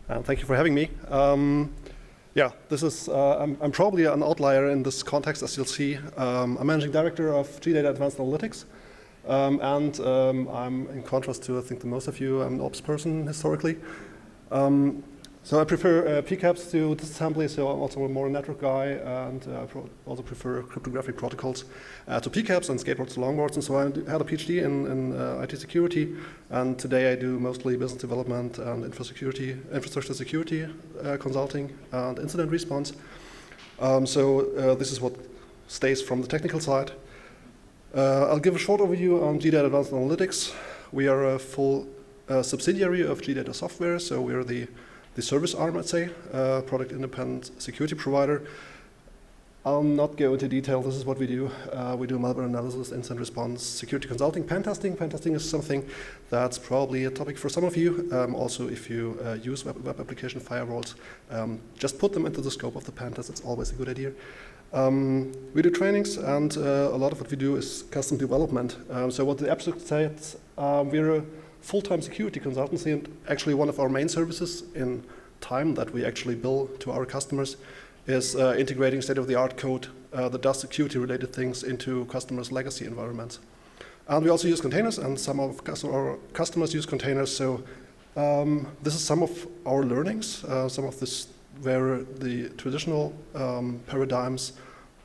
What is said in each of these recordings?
and thank you for having me. Yeah, this is, I'm probably an outlier in this context, as you'll see. I'm managing director of GData Advanced Analytics, and I'm, in contrast to, I think, the most of you, I'm an ops person historically. So I prefer PCAPs to disassembly, so I'm also more a network guy, and I also prefer cryptographic protocols to PCAPs and skateboards to longboards. And so I had a PhD in IT security, and today I do mostly business development and infrastructure security consulting and incident response. So this is what stays from the technical side. I'll give a short overview on GData Advanced Analytics. We are a full subsidiary of GData Software, so we're the service arm, I'd say, product independent security provider. I'll not go into detail. This is what we do. We do malware analysis, incident response, security consulting, pen testing. Pen testing is something that's probably a topic for some of you. Also, if you use web application firewalls, just put them into the scope of the pen test. It's always a good idea. We do trainings, and a lot of what we do is custom development. So what the abstract says, we're a full-time security consultancy, and actually one of our main services in time that we actually bill to our customers is integrating state-of-the-art code that does security-related things into customers' legacy environments. And we also use containers, and some of our customers use containers. So this is some of our learnings, some of this where the traditional paradigms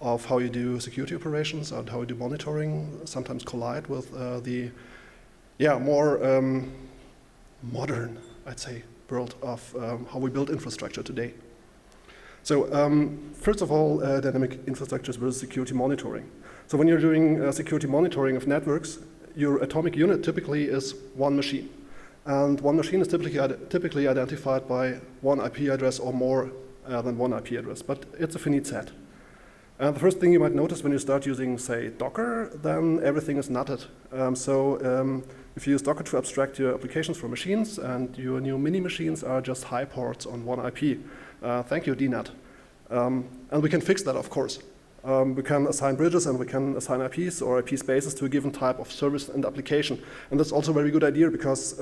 of how you do security operations and how you do monitoring sometimes collide with the more modern, I'd say, world of how we build infrastructure today. So first of all, dynamic infrastructures versus security monitoring. So when you're doing security monitoring of networks, your atomic unit typically is one machine. And one machine is typically identified by one IP address or more than one IP address, but it's a finite set. The first thing you might notice when you start using, say, Docker, then everything is nutted. If you use Docker to abstract your applications from machines, and your new mini machines are just high ports on one IP. Thank you, DNAT. And we can fix that, of course. We can assign bridges, and we can assign IPs or IP spaces to a given type of service and application. And that's also a very good idea, because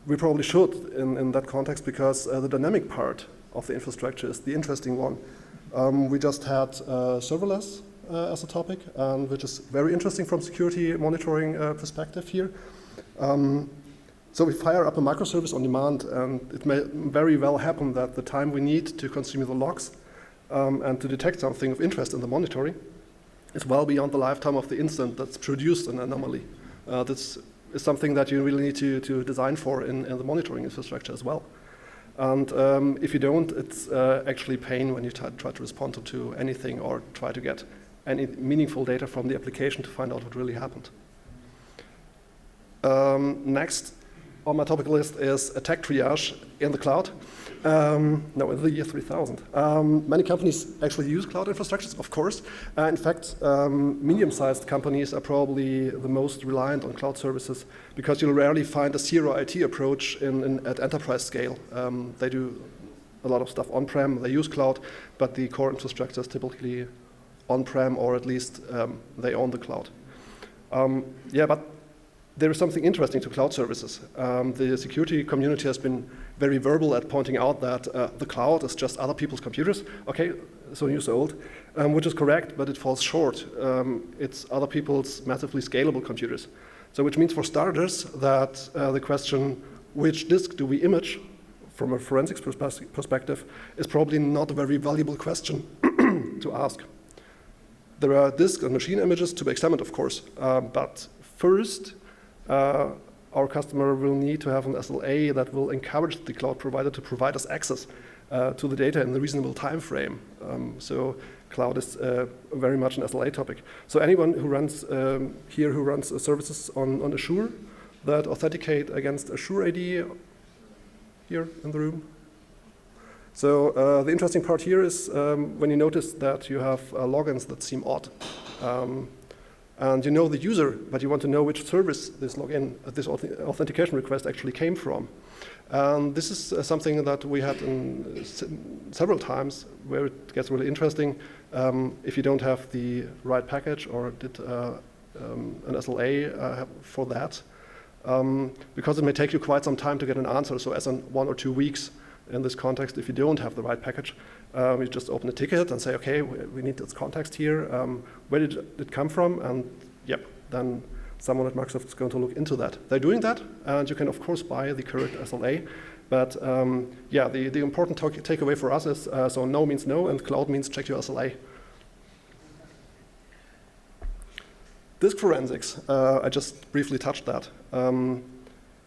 we probably should in that context, because the dynamic part of the infrastructure is the interesting one. We just had serverless as a topic, which is very interesting from security monitoring perspective here. So we fire up a microservice on demand, and it may very well happen that the time we need to consume the logs and to detect something of interest in the monitoring is well beyond the lifetime of the instant that's produced an anomaly. This is something that you really need to design for in the monitoring infrastructure as well. And if you don't, it's actually pain when you try to respond to anything or try to get any meaningful data from the application to find out what really happened. Next on my topic list is attack triage in the cloud. No, in the year 3000. Many companies actually use cloud infrastructures, of course. In fact, medium-sized companies are probably the most reliant on cloud services, because you'll rarely find a zero IT approach at enterprise scale. They do a lot of stuff on-prem, they use cloud, but the core infrastructure is typically on-prem, or at least they own the cloud. But there is something interesting to cloud services. The security community has been very verbal at pointing out that the cloud is just other people's computers. Okay, so new, so old, which is correct, but it falls short. It's other people's massively scalable computers. So which means, for starters, that the question, which disk do we image, from a forensics perspective, is probably not a very valuable question to ask. There are disk and machine images to be examined, of course, but first, our customer will need to have an SLA that will encourage the cloud provider to provide us access to the data in a reasonable time frame. So cloud is very much an SLA topic. So anyone who runs who runs services on Azure that authenticate against Azure AD here in the room? So the interesting part here is when you notice that you have logins that seem odd. And you know the user, but you want to know which service this login, this authentication request actually came from. And this is something that we had several times where it gets really interesting. If you don't have the right package or did an SLA for that, because it may take you quite some time to get an answer. So as in 1 or 2 weeks in this context, if you don't have the right package, you just open a ticket and say, okay, we need this context here. Where did it come from? And yep, then someone at Microsoft is going to look into that. They're doing that, and you can, of course, buy the current SLA. But yeah, the important takeaway for us is, so no means no, and cloud means check your SLA. Disk forensics, I just briefly touched that.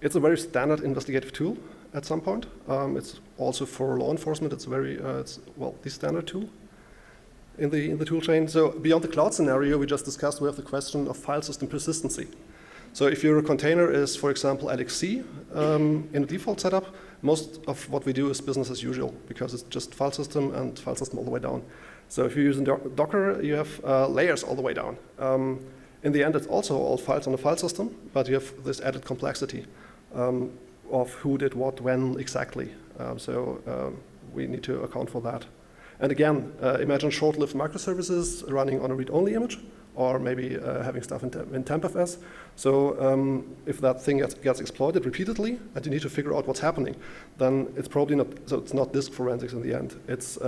It's a very standard investigative tool at some point. It's also for law enforcement, it's the standard tool in the tool chain. So beyond the cloud scenario we just discussed, we have the question of file system persistency. So if your container is, for example, LXC in a default setup, most of what we do is business as usual because it's just file system and file system all the way down. So if you're using Docker, you have layers all the way down. In the end, it's also all files on the file system, but you have this added complexity of who did what, when exactly. So we need to account for that. And again, imagine short-lived microservices running on a read-only image, or maybe having stuff in TempFS. So if that thing gets exploited repeatedly, and you need to figure out what's happening, then it's probably not, so it's not disk forensics in the end. It's,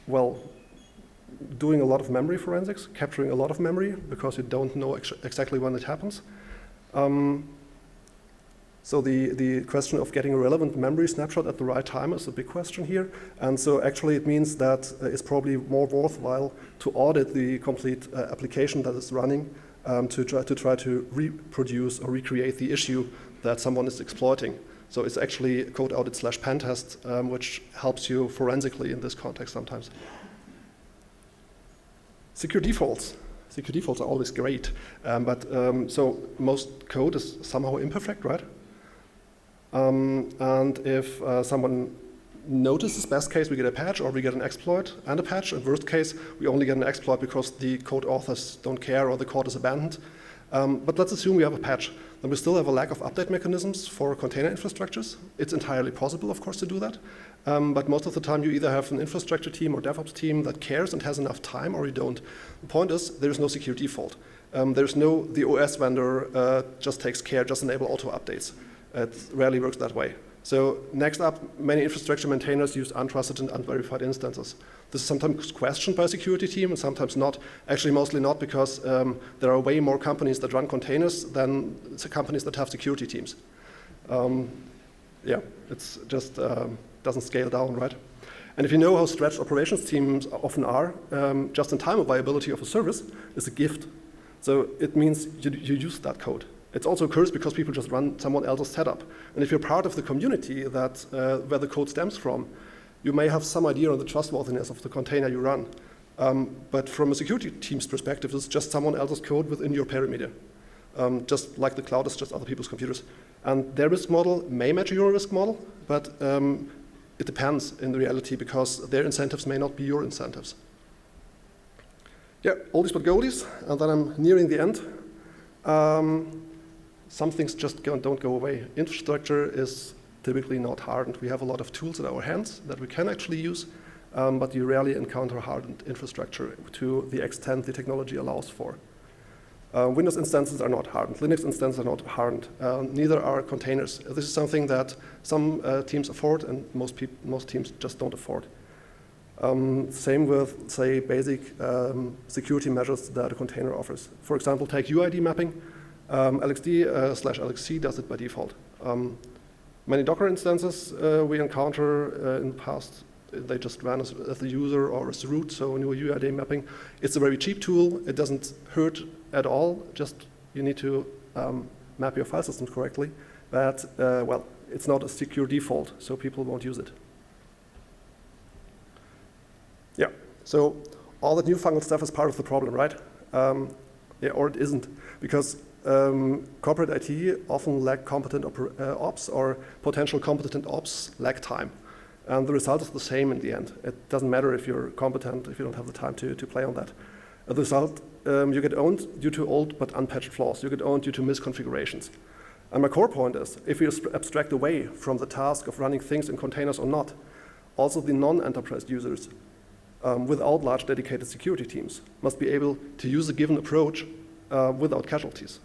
well, doing a lot of memory forensics, capturing a lot of memory, because you don't know exactly when it happens. So the question of getting a relevant memory snapshot at the right time is a big question here. And so actually it means that it's probably more worthwhile to audit the complete application that is running to try to reproduce or recreate the issue that someone is exploiting. So it's actually code audit / pen test, which helps you forensically in this context sometimes. Secure defaults. Secure defaults are always great, so most code is somehow imperfect, right? And if someone notices, best case, we get a patch or we get an exploit and a patch. In worst case, we only get an exploit because the code authors don't care or the code is abandoned. But let's assume we have a patch. Then we still have a lack of update mechanisms for container infrastructures. It's entirely possible, of course, to do that. But most of the time, you either have an infrastructure team or DevOps team that cares and has enough time, or you don't. The point is, there is no secure default. The OS vendor just takes care, just enable auto updates. It rarely works that way. So next up, many infrastructure maintainers use untrusted and unverified instances. This is sometimes questioned by a security team and sometimes not. Actually, mostly not, because there are way more companies that run containers than companies that have security teams. Yeah, it's just doesn't scale down, right? And if you know how stretched operations teams often are, just-in-time availability of a service is a gift. So it means you use that code. It's also a curse because people just run someone else's setup. And if you're part of the community that where the code stems from, you may have some idea on the trustworthiness of the container you run. But from a security team's perspective, it's just someone else's code within your perimeter. Just like the cloud is just other people's computers. And their risk model may match your risk model, but it depends in reality because their incentives may not be your incentives. Yeah, oldies but goldies, and then I'm nearing the end. Some things just don't go away. Infrastructure is typically not hardened. We have a lot of tools at our hands that we can actually use, but you rarely encounter hardened infrastructure to the extent the technology allows for. Windows instances are not hardened. Linux instances are not hardened. Neither are containers. This is something that some teams afford and most teams just don't afford. Same with, say, basic security measures that a container offers. For example, take UID mapping. LXD/LXC does it by default. Many Docker instances we encounter in the past, they just ran as the user or as root, so new UID mapping. It's a very cheap tool. It doesn't hurt at all. Just you need to map your file systems correctly. But, well, it's not a secure default, so people won't use it. Yeah, so all that newfangled stuff is part of the problem, right? Yeah, or it isn't, because corporate IT often lack competent ops, or potential competent ops lack time. And the result is the same in the end. It doesn't matter if you're competent, if you don't have the time to play on that. The result, you get owned due to old but unpatched flaws. You get owned due to misconfigurations. And my core point is, if you abstract away from the task of running things in containers or not, also the non-enterprise users without large dedicated security teams must be able to use a given approach without casualties.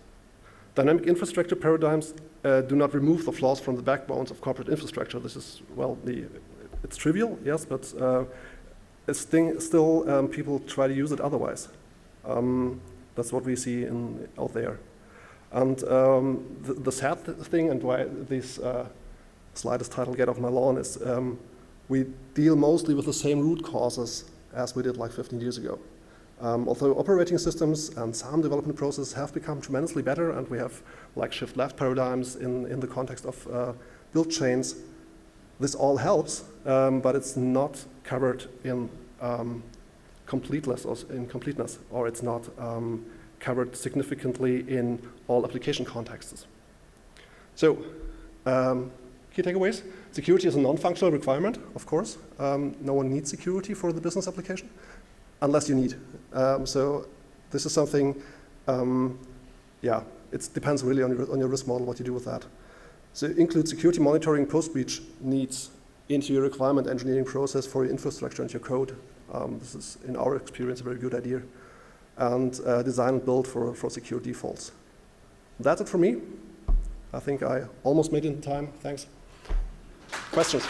Dynamic infrastructure paradigms do not remove the flaws from the backbones of corporate infrastructure. This is, well, it's trivial, yes, but still people try to use it otherwise. That's what we see out there. And the sad thing, and why this slide is titled "Get Off My Lawn," is we deal mostly with the same root causes as we did like 15 years ago. Although operating systems and some development processes have become tremendously better, and we have like shift-left paradigms in the context of build chains, this all helps, but it's not covered in completeness, or it's not covered significantly in all application contexts. So, key takeaways. Security is a non-functional requirement, of course. No one needs security for the business application, unless you need. So this is something, yeah, it depends really on your risk model, what you do with that. So include security monitoring post-breach needs into your requirement engineering process for your infrastructure and your code. This is, in our experience, a very good idea. And design and build for secure defaults. That's it for me. I think I almost made it in time. Thanks. Questions?